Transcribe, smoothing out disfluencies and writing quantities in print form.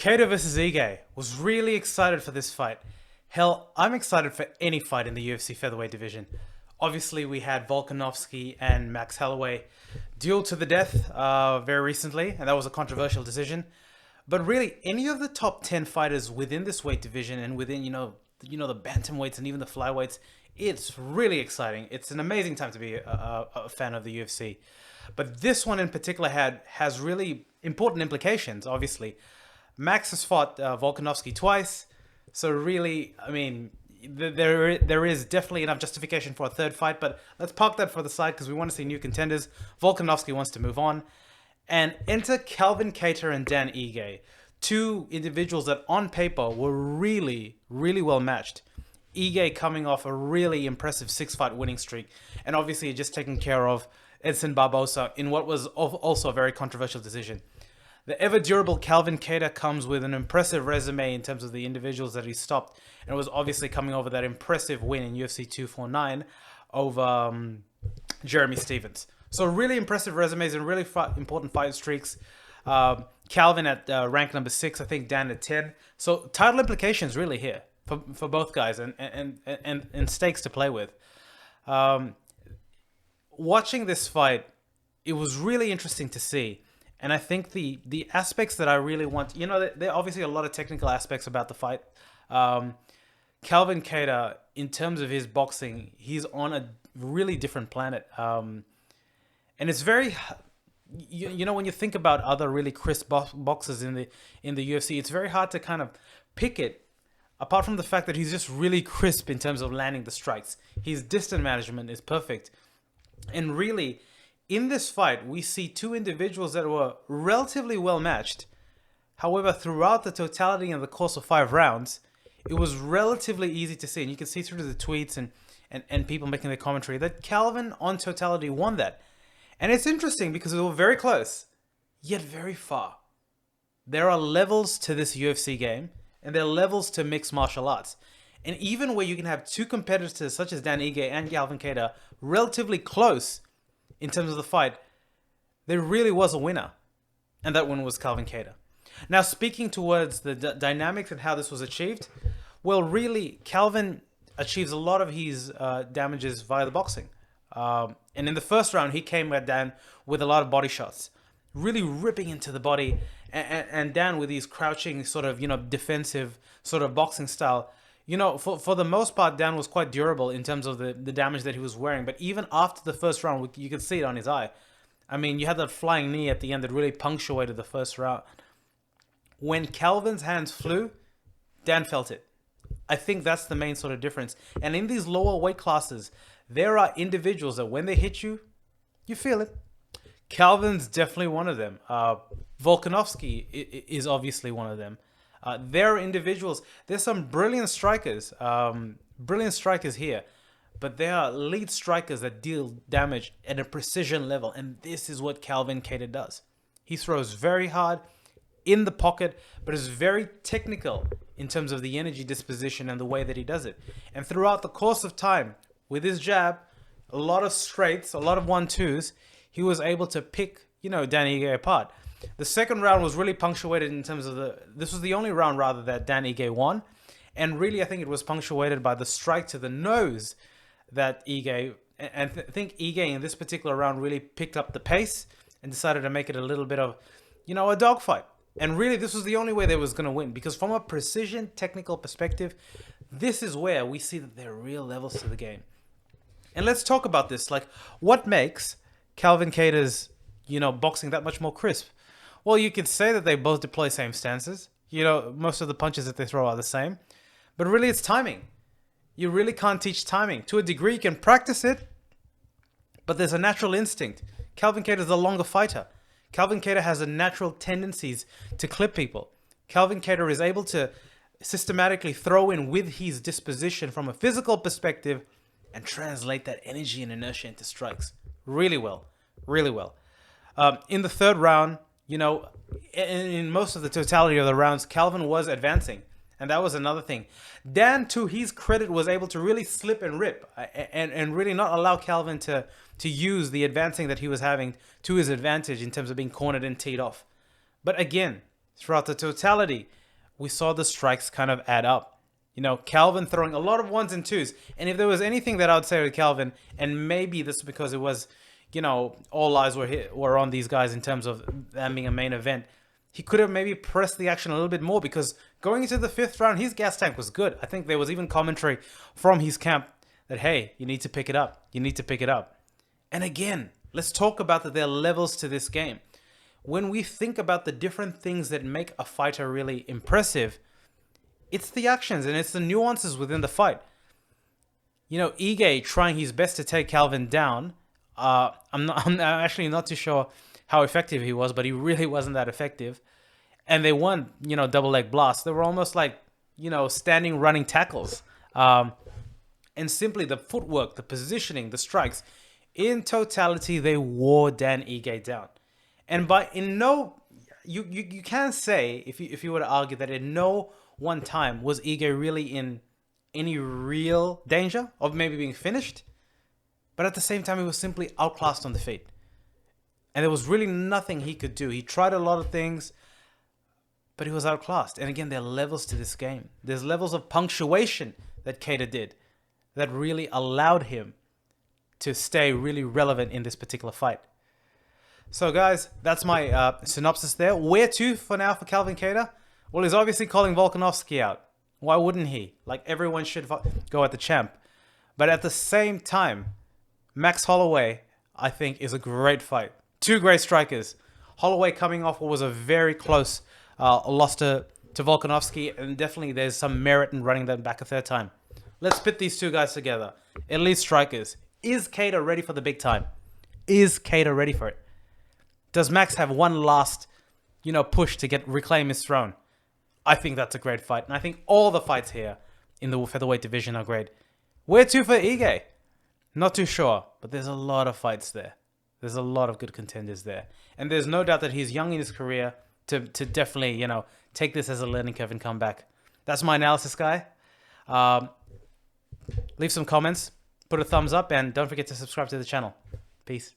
Keita versus Ige. Was really excited for this fight. Hell, I'm excited for any fight in the UFC featherweight division. Obviously, we had Volkanovski and Max Holloway duel to the death very recently, and that was a controversial decision. But really, any of the top 10 fighters within this weight division and within, the bantamweights and even the flyweights, it's really exciting. It's an amazing time to be a fan of the UFC. But this one in particular has really important implications, obviously. Max has fought Volkanovski twice. So really, I mean, there is definitely enough justification for a third fight. But let's park that for the side because we want to see new contenders. Volkanovski wants to move on. And enter Calvin Kattar and Dan Ige. Two individuals that on paper were really, really well matched. Ige coming off a really impressive 6-fight winning streak. And obviously just taking care of Edson Barbosa in what was also a very controversial decision. The ever-durable Calvin Kattar comes with an impressive resume in terms of the individuals that he stopped. And it was obviously coming over that impressive win in UFC 249 over Jeremy Stephens. So really impressive resumes and really important fight streaks. Calvin at rank number 6, I think Dan at 10. So title implications really here for both guys and stakes to play with. Watching this fight, it was really interesting to see. And I think the aspects that I really want, there are obviously a lot of technical aspects about the fight. Calvin Kattar, in terms of his boxing, he's on a really different planet. And it's very, when you think about other really crisp boxers in the UFC, it's very hard to kind of pick it. Apart from the fact that he's just really crisp in terms of landing the strikes. His distance management is perfect. And really, in this fight, we see two individuals that were relatively well matched. However, throughout the totality and the course of 5 rounds, it was relatively easy to see. And you can see through the tweets and people making the commentary that Calvin, on totality, won that. And it's interesting because they were very close, yet very far. There are levels to this UFC game, and there are levels to mixed martial arts. And even where you can have two competitors such as Dan Ige and Calvin Kattar relatively close in terms of the fight, there really was a winner. And that one was Calvin Kattar. Now, speaking towards the dynamics and how this was achieved, well, really, Calvin achieves a lot of his damages via the boxing. And in the first round, he came at Dan with a lot of body shots, really ripping into the body. And Dan with his crouching sort of, defensive sort of boxing style. For the most part, Dan was quite durable in terms of the damage that he was wearing. But even after the first round, you could see it on his eye. I mean, you had that flying knee at the end that really punctuated the first round. When Calvin's hands flew, Dan felt it. I think that's the main sort of difference. And in these lower weight classes, there are individuals that when they hit you, you feel it. Calvin's definitely one of them. Volkanovski is obviously one of them. There are individuals. There's some brilliant strikers here, but there are elite strikers that deal damage at a precision level, and this is what Calvin Kattar does. He throws very hard in the pocket, but is very technical in terms of the energy disposition and the way that he does it. And throughout the course of time, with his jab, a lot of straights, a lot of 1-2s, he was able to pick, Dan Ige apart. The second round was really punctuated in terms of this was the only round rather that Dan Ige won. And really, I think it was punctuated by the strike to the nose that Ige, and I think Ige in this particular round really picked up the pace and decided to make it a little bit of, a dogfight. And really, this was the only way they was going to win because from a precision technical perspective, this is where we see that there are real levels to the game. And let's talk about this. Like, what makes Calvin Kattar's, boxing that much more crisp? Well, you could say that they both deploy same stances. Most of the punches that they throw are the same. But really, it's timing. You really can't teach timing. To a degree, you can practice it, but there's a natural instinct. Calvin Kattar is a longer fighter. Calvin Kattar has a natural tendencies to clip people. Calvin Kattar is able to systematically throw in with his disposition from a physical perspective and translate that energy and inertia into strikes. Really well. Really well. In the third round, in most of the totality of the rounds, Calvin was advancing. And that was another thing. Dan, to his credit, was able to really slip and rip and really not allow Calvin to use the advancing that he was having to his advantage in terms of being cornered and teed off. But again, throughout the totality, we saw the strikes kind of add up. You know, Calvin throwing a lot of ones and twos. And if there was anything that I would say with Calvin, and maybe this is because it was, you know, all eyes were on these guys in terms of them being a main event, he could have maybe pressed the action a little bit more, because going into the 5th round, his gas tank was good. I think there was even commentary from his camp that, hey, you need to pick it up. You need to pick it up. And again, let's talk about that there are levels to this game. When we think about the different things that make a fighter really impressive, it's the actions and it's the nuances within the fight. You know, Ige trying his best to take Calvin down. I'm actually not too sure how effective he was, but he really wasn't that effective. And they won, you know, double leg blasts. They were almost like, you know, standing running tackles. And simply the footwork, the positioning, the strikes, in totality, they wore Dan Ige down. And you can say, if you were to argue, that in no one time was Ige really in any real danger of maybe being finished. But at the same time, he was simply outclassed on the feet. And there was really nothing he could do. He tried a lot of things, but he was outclassed. And again, there are levels to this game. There's levels of punctuation that Kattar did that really allowed him to stay really relevant in this particular fight. So guys, that's my synopsis there. Where to for now for Calvin Kattar? Well, he's obviously calling Volkanovski out. Why wouldn't he? Like, everyone should go at the champ. But at the same time, Max Holloway, I think, is a great fight. Two great strikers. Holloway coming off what was a very close loss to Volkanovski, and definitely there's some merit in running them back a third time. Let's pit these two guys together. Elite strikers. Is Kattar ready for the big time? Is Kattar ready for it? Does Max have one last, you know, push to reclaim his throne? I think that's a great fight. And I think all the fights here in the featherweight division are great. Where to for Ige? Not too sure, but there's a lot of fights there. There's a lot of good contenders there. And there's no doubt that he's young in his career to definitely, you know, take this as a learning curve and come back. That's my analysis, guy. Leave some comments, put a thumbs up, and don't forget to subscribe to the channel. Peace.